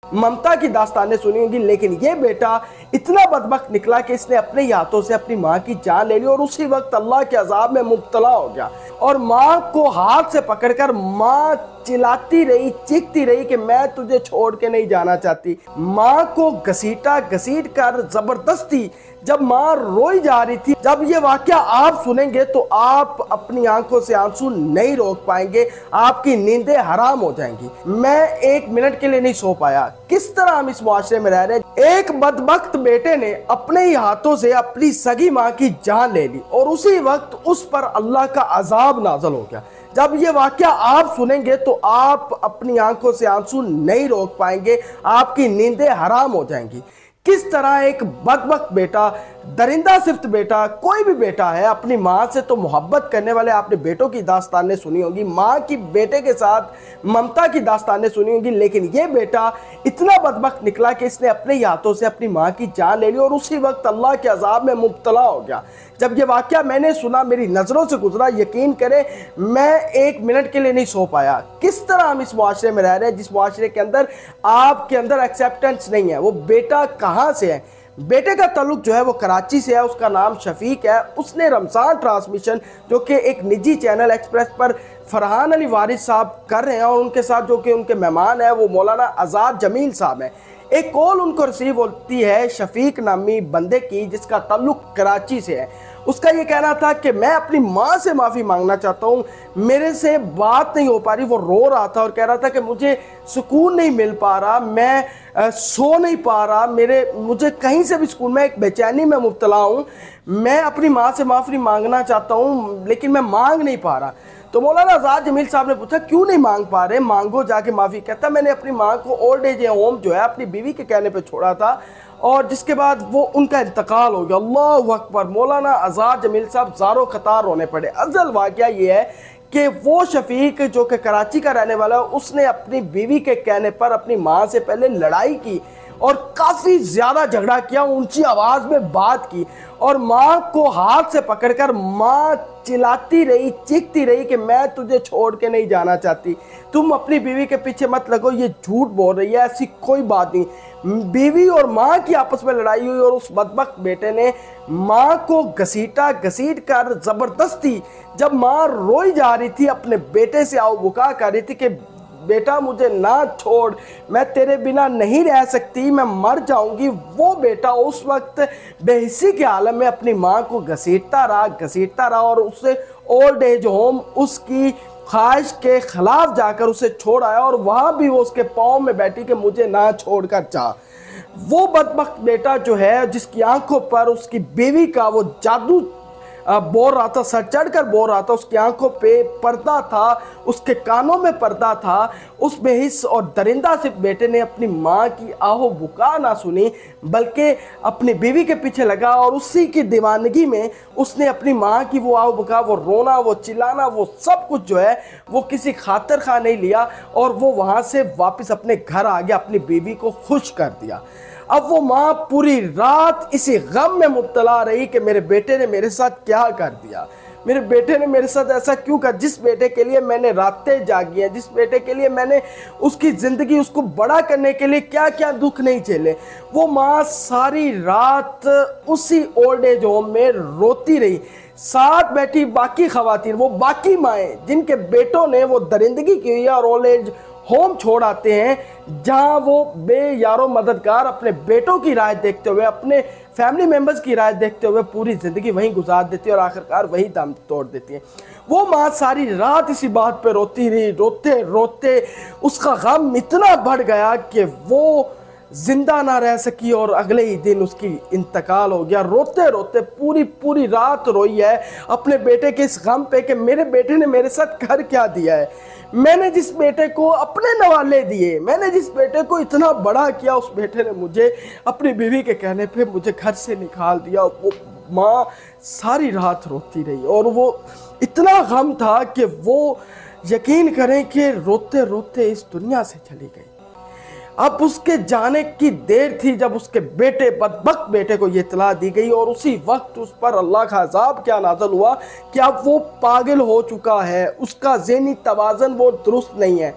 ममता की दास्तानें सुनी होंगी, लेकिन ये बेटा इतना बदबख्त निकला कि इसने अपने ही हाथों से अपनी माँ की जान ले ली और उसी वक्त अल्लाह के अजाब में मुब्तला हो गया। और माँ को हाथ से पकड़कर माँ चिल्लाती रही, चीखती रही कि मैं तुझे छोड़ के नहीं जाना चाहती। माँ को घसीटा घसीट कर जबरदस्ती जब माँ रोई जा रही थी। जब ये वाकया आप सुनेंगे तो आप अपनी आंखों से आंसू नहीं रोक पाएंगे, आपकी नींदें हराम हो जाएंगी। मैं एक मिनट के लिए नहीं सो पाया। किस तरह हम इस मुआशरे में रह रहे हैं। एक बदबख्त बेटे ने अपने ही हाथों से अपनी सगी माँ की जान ले ली और उसी वक्त उस पर अल्लाह का अजाब नाज़िल हो गया। जब ये वाकया आप सुनेंगे तो आप अपनी आंखों से आंसू नहीं रोक पाएंगे, आपकी नींदें हराम हो जाएंगी। किस तरह एक बदबख्त बेटा, दरिंदा सिफ्त बेटा, कोई भी बेटा है, अपनी माँ से तो मोहब्बत करने वाले आपने बेटों की दास्तानें सुनी होंगी, माँ की बेटे के साथ ममता की दास्तानें सुनी होंगी, लेकिन ये बेटा इतना बदबख्त निकला कि इसने अपने ही हाथों से अपनी माँ की जान ले ली और उसी वक्त अल्लाह के अजाब में मुब्तला हो गया। जब ये वाकया मैंने सुना, मेरी नज़रों से गुजरा, यकीन करें मैं एक मिनट के लिए नहीं सो पाया। किस तरह हम इस मुआशरे में रह रहे हैं जिस मुआशरे के अंदर आपके अंदर एक्सेप्टेंस नहीं है। वो बेटा कहाँ से है? बेटे का ताल्लुक जो है वो कराची से है, उसका नाम शफीक है। उसने रमज़ान ट्रांसमिशन जो कि एक निजी चैनल एक्सप्रेस पर फरहान अली वारिस साहब कर रहे हैं और उनके साथ जो कि उनके मेहमान है वो मौलाना आज़ाद जमील साहब हैं। एक कॉल उनको रिसीव होती है शफीक नामी बंदे की जिसका ताल्लुक कराची से है। उसका ये कहना था कि मैं अपनी माँ से माफ़ी मांगना चाहता हूँ, मेरे से बात नहीं हो पा रही। वो रो रहा था और कह रहा था कि मुझे सुकून नहीं मिल पा रहा, मैं सो नहीं पा रहा, मुझे कहीं से भी सुकून, मैं एक बेचैनी में मुब्तला हूँ। मैं अपनी माँ से माफ़ी मांगना चाहता हूँ लेकिन मैं मांग नहीं पा रहा। तो मौलाना आज़ाद जमील साहब ने पूछा क्यों नहीं मांग पा रहे? मांगो जाके माफ़ी। कहता मैंने अपनी माँ को ओल्ड एज होम जो है अपनी बीवी के कहने पे छोड़ा था और जिसके बाद वो उनका इंतकाल हो गया। अल्लाहु अकबर। मौलाना आज़ाद जमील साहब ज़ारो क़तार रोने पड़े। असल वाक़या ये है कि वो शफीक जो कि कराची का रहने वाला है, उसने अपनी बीवी के कहने पर अपनी माँ से पहले लड़ाई की और काफ़ी ज़्यादा झगड़ा किया, ऊंची आवाज़ में बात की और माँ को हाथ से पकड़कर माँ चिल्लाती रही, चीखती रही कि मैं तुझे छोड़ के नहीं जाना चाहती, तुम अपनी बीवी के पीछे मत लगो, ये झूठ बोल रही है, ऐसी कोई बात नहीं। बीवी और माँ की आपस में लड़ाई हुई और उस बदबख्त बेटे ने माँ को घसीटा घसीट कर ज़बरदस्ती, जब माँ रोई जा रही थी, अपने बेटे से आओ बुका कर रही थी कि बेटा मुझे ना छोड़, मैं तेरे बिना नहीं रह सकती, मैं मर जाऊंगी। वो बेटा उस वक्त बेहिस्सी के आलम में अपनी माँ को घसीटता रहा और उससे ओल्ड एज होम उसकी ख्वाहिश के खिलाफ जाकर उसे छोड़ आया और वहाँ भी वो उसके पाँव में बैठी कि मुझे ना छोड़कर जा। वो बदबख्त बेटा जो है जिसकी आंखों पर उसकी बीवी का वो जादू बोल रहा था, सर चढ़कर बोल रहा था, उसकी आंखों पे पर्दा था, उसके कानों में पर्दा था, उस बेहिस और दरिंदा से बेटे ने अपनी माँ की आहो बुका ना सुनी बल्कि अपनी बीवी के पीछे लगा और उसी की दीवानगी में उसने अपनी माँ की वो आहो बुका, वो रोना, वो चिल्लाना, वो सब कुछ जो है वो किसी खातिर खा नहीं लिया और वो वहाँ से वापस अपने घर आ गया, अपनी बीवी को खुश कर दिया। अब वो माँ पूरी रात इसी गम में मुब्तला रही कि मेरे बेटे ने मेरे साथ क्या कर दिया, मेरे बेटे ने मेरे साथ ऐसा क्यों कर, जिस बेटे के लिए मैंने रातें जागी हैं, जिस बेटे के लिए मैंने उसकी ज़िंदगी, उसको बड़ा करने के लिए क्या क्या दुख नहीं झेले। वो माँ सारी रात उसी ओल्ड एज होम में रोती रही। साथ बैठी बाकी खवातीन, वो बाकी माएँ जिनके बेटों ने वो दरिंदगी की हुई है और ओल्ड एज होम छोड़ आते हैं जहां वो बेयारो मददगार अपने बेटों की राय देखते हुए, अपने फैमिली मेंबर्स की राय देखते हुए पूरी ज़िंदगी वहीं गुजार देती है और आखिरकार वही दम तोड़ देती है। वो माँ सारी रात इसी बात पे रोती रही, रोते रोते उसका गम इतना बढ़ गया कि वो जिंदा ना रह सकी और अगले ही दिन उसकी इंतकाल हो गया। रोते रोते पूरी रात रोई है अपने बेटे के इस गम पे कि मेरे बेटे ने मेरे साथ कर क्या दिया है। मैंने जिस बेटे को अपने नवाले दिए, मैंने जिस बेटे को इतना बड़ा किया, उस बेटे ने मुझे अपनी बीवी के कहने पे मुझे घर से निकाल दिया। वो माँ सारी रात रोती रही और वो इतना गम था कि वो यकीन करें कि रोते रोते इस दुनिया से चली गई। अब उसके जाने की देर थी जब उसके बेटे, बदबख्त बेटे को ये इत्तला दी गई और उसी वक्त उस पर अल्लाह का अज़ाब क्या नाज़िल हुआ कि अब वो पागल हो चुका है, उसका ज़हनी तवाज़न वो दुरुस्त नहीं है।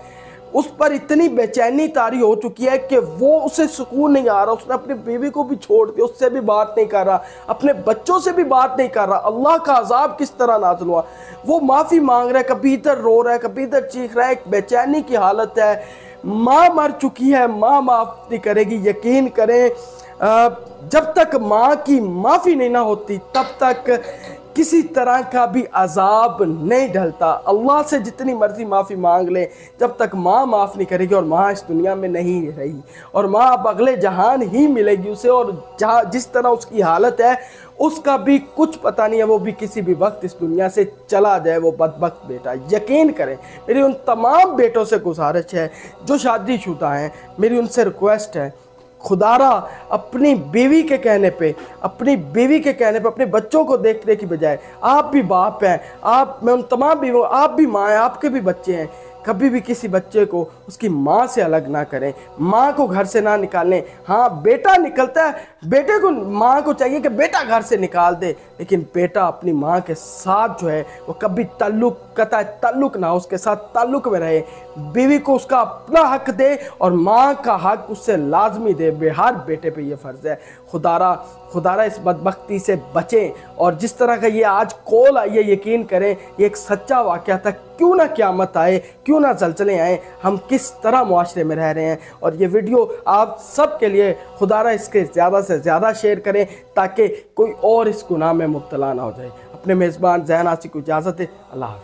उस पर इतनी बेचैनी तारी हो चुकी है कि वो उसे सुकून नहीं आ रहा, उसने अपनी बीवी को भी छोड़ दिया, उससे भी बात नहीं कर रहा, अपने बच्चों से भी बात नहीं कर रहा। अल्लाह का अजाब किस तरह नाज़िल हुआ, वो माफ़ी मांग रहा है, कभी इधर रो रहा है, कभी इधर चीख रहा है, एक बेचैनी की हालत है। माँ मर चुकी है, माँ माफ़ नहीं करेगी। यकीन करें जब तक माँ की माफ़ी नहीं ना होती तब तक किसी तरह का भी अजाब नहीं ढलता। अल्लाह से जितनी मर्जी माफ़ी मांग ले, जब तक माँ माफ़ नहीं करेगी, और माँ इस दुनिया में नहीं रही, और माँ अब अगले जहान ही मिलेगी उसे, और जहाँ जिस तरह उसकी हालत है उसका भी कुछ पता नहीं है, वो भी किसी भी वक्त इस दुनिया से चला जाए वो बदबख्त बेटा। यकीन करें, मेरी उन तमाम बेटों से गुजारिश है जो शादीशुदा हैं, मेरी उनसे रिक्वेस्ट है, खुदारा अपनी बीवी के कहने पे, अपने बच्चों को देखने की बजाय, आप भी बाप हैं, मैं उन तमाम बीवियों, आप भी माँ हैं, आपके भी बच्चे हैं, कभी भी किसी बच्चे को उसकी माँ से अलग ना करें, माँ को घर से ना निकालें। हाँ, बेटा निकलता है, बेटे को माँ को चाहिए कि बेटा घर से निकाल दे, लेकिन बेटा अपनी माँ के साथ जो है वो कभी ताल्लुक ना, उसके साथ ताल्लुक में रहे, बीवी को उसका अपना हक दे और माँ का हक उससे लाजमी दे। हर बेटे पे ये फ़र्ज़ है। खुदारा इस बदबख्ती से बचें। और जिस तरह का ये आज कॉल आई है, यकीन करें ये एक सच्चा वाक़या था। क्यों ना क़यामत आए, क्यों ना ज़लज़ले आए, हम किस तरह मुआशरे में रह रहे हैं। और ये वीडियो आप सब के लिए, खुदारा इसके ज़्यादा से ज़्यादा शेयर करें ताकि कोई और इस गुनाह में मुब्तला ना हो जाए। अपने मेज़बान ज़हन आसिफ को इजाज़त है। अल्लाह।